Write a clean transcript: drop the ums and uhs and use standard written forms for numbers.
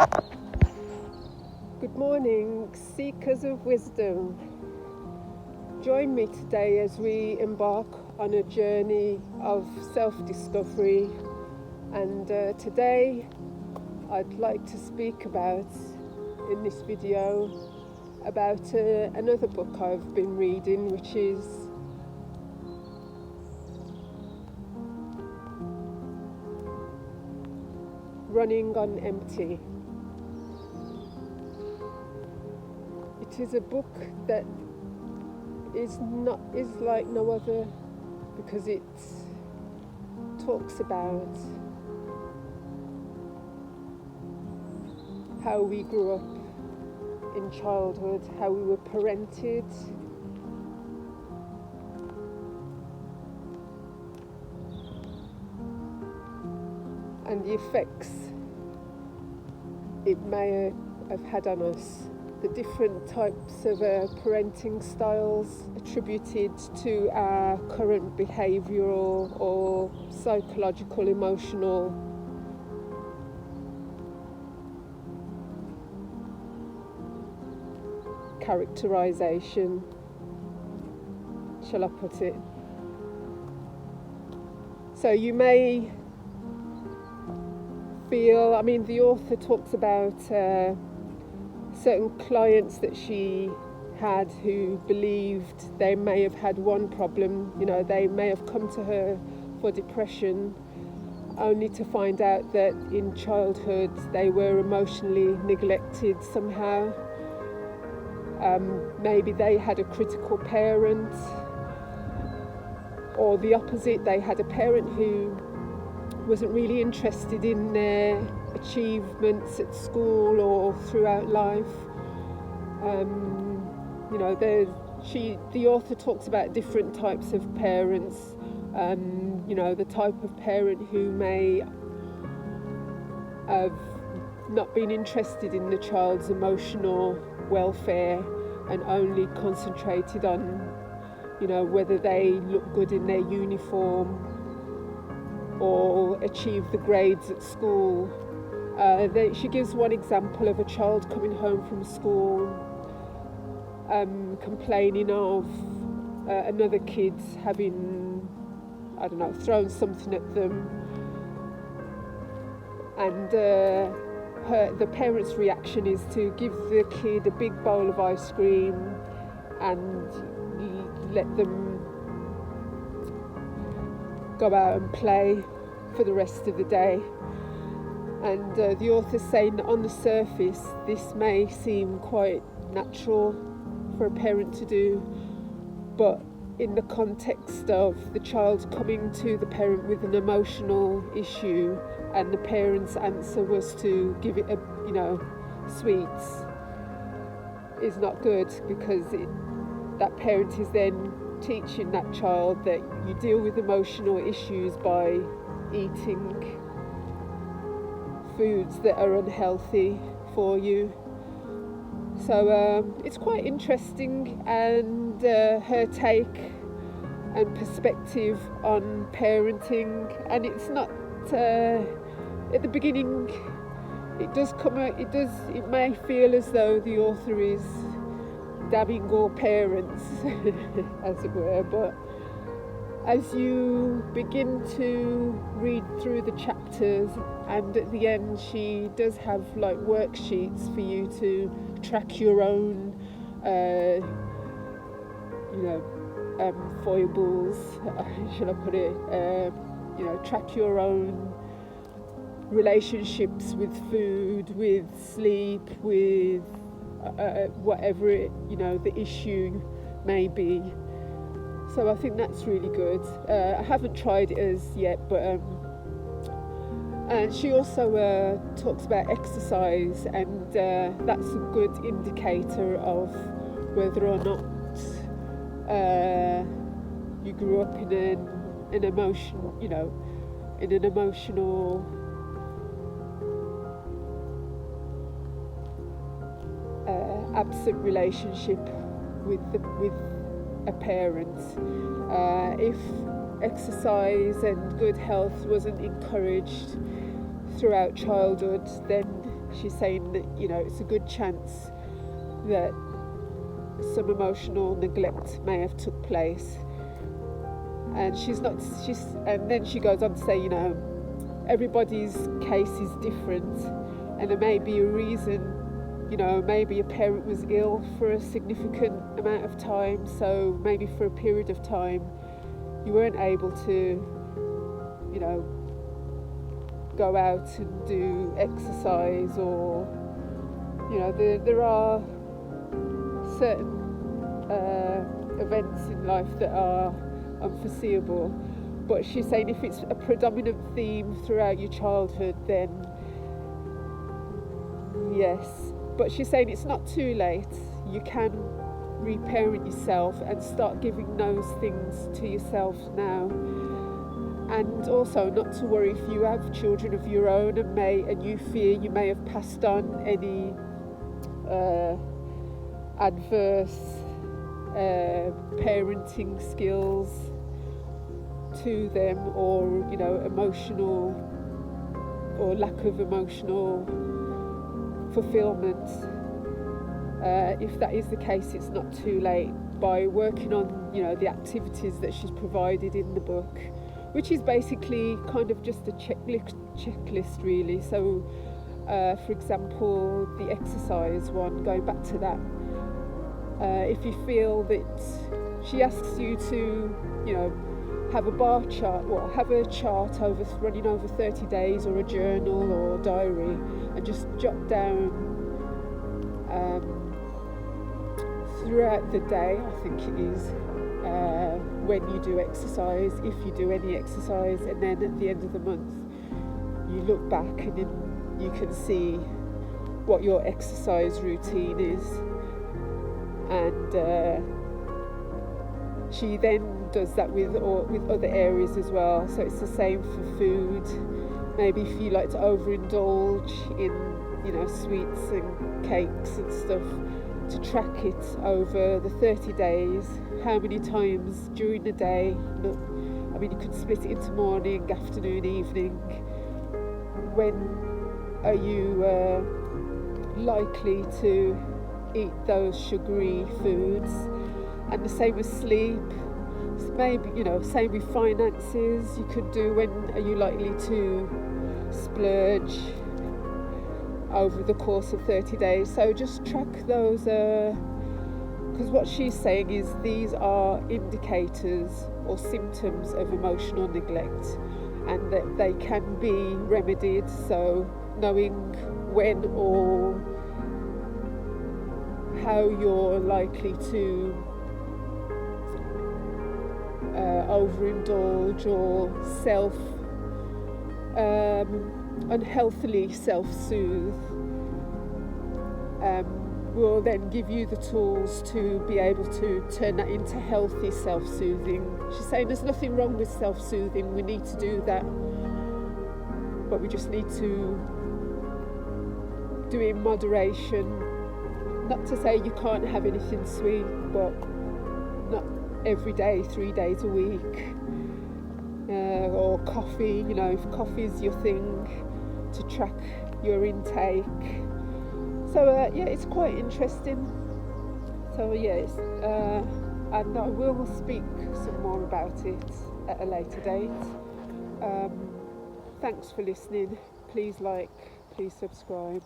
Good morning, seekers of wisdom. Join me today as we embark on a journey of self-discovery, and today I'd like to speak about, in this video, about another book I've been reading, which is Running on Empty. It is a book that is like no other, because it talks about how we grew up in childhood, how we were parented, and the effects it may have had on us. The different types of parenting styles attributed to our current behavioural or psychological, emotional characterisation, shall I put it. So you may feel, the author talks about certain clients that she had who believed they may have had one problem. They may have come to her for depression, only to find out that in childhood they were emotionally neglected somehow. Maybe they had a critical parent, or the opposite, they had a parent who wasn't really interested in their achievements at school or throughout life. The author talks about different types of parents. The type of parent who may have not been interested in the child's emotional welfare and only concentrated on, whether they look good in their uniform or achieve the grades at school. She gives one example of a child coming home from school complaining of another kid having, thrown something at them, and the parent's reaction is to give the kid a big bowl of ice cream and let them go out and play for the rest of the day. And the author's saying that on the surface this may seem quite natural for a parent to do, but in the context of the child coming to the parent with an emotional issue and the parent's answer was to give it sweets, is not good, because that parent is then teaching that child that you deal with emotional issues by eating foods that are unhealthy for you. So it's quite interesting, and her take and perspective on parenting. And it's not at the beginning, it may feel as though the author is dabbing all parents as it were, but as you begin to read through the chapters, and at the end she does have like worksheets for you to track your own foibles, shall I put it, track your own relationships with food, with sleep, with whatever the issue may be. So I think that's really good. I haven't tried it as yet, but and she also talks about exercise, and that's a good indicator of whether or not you grew up in an emotional absent relationship with a parent. If exercise and good health wasn't encouraged throughout childhood, then she's saying that, you know, it's a good chance that some emotional neglect may have took place. And and then she goes on to say, you know, everybody's case is different, and there may be a reason, you know, maybe a parent was ill for a significant amount of time, so maybe for a period of time you weren't able to, you know, go out and do exercise, or, you know, there are certain events in life that are unforeseeable. But she's saying if it's a predominant theme throughout your childhood, then yes. But she's saying it's not too late. You can reparent yourself and start giving those things to yourself now. And also not to worry if you have children of your own and you fear you may have passed on any adverse parenting skills to them, or, you know, emotional or lack of emotional fulfillment. If that is the case, it's not too late. By working on, you know, the activities that she's provided in the book, which is basically kind of just a checklist really. So for example, the exercise one, going back to that, if you feel that she asks you to, you know, have a bar chart, or have a chart running over 30 days, or a journal or diary, and just jot down throughout the day, I think it is, when you do exercise, if you do any exercise, and then at the end of the month you look back and then you can see what your exercise routine is. And she then does that with other areas as well. So it's the same for food. Maybe if you like to overindulge in, you know, sweets and cakes and stuff, to track it over the 30 days, how many times during the day. Look, I mean, you could split it into morning, afternoon, evening. When are you likely to eat those sugary foods? And the same with sleep. Maybe, you know, same with finances. You could do, when are you likely to splurge over the course of 30 days. So just track those, because what she's saying is these are indicators or symptoms of emotional neglect, and that they can be remedied. So knowing when or how you're likely to overindulge or unhealthily self-soothe will then give you the tools to be able to turn that into healthy self-soothing. She's saying there's nothing wrong with self-soothing, we need to do that, but we just need to do it in moderation. Not to say you can't have anything sweet, but not every day, 3 days a week. Or coffee, you know, if coffee is your thing, to track your intake. So yeah, it's quite interesting. So yes, and I will speak some more about it at a later date. Thanks for listening. Please like, please subscribe.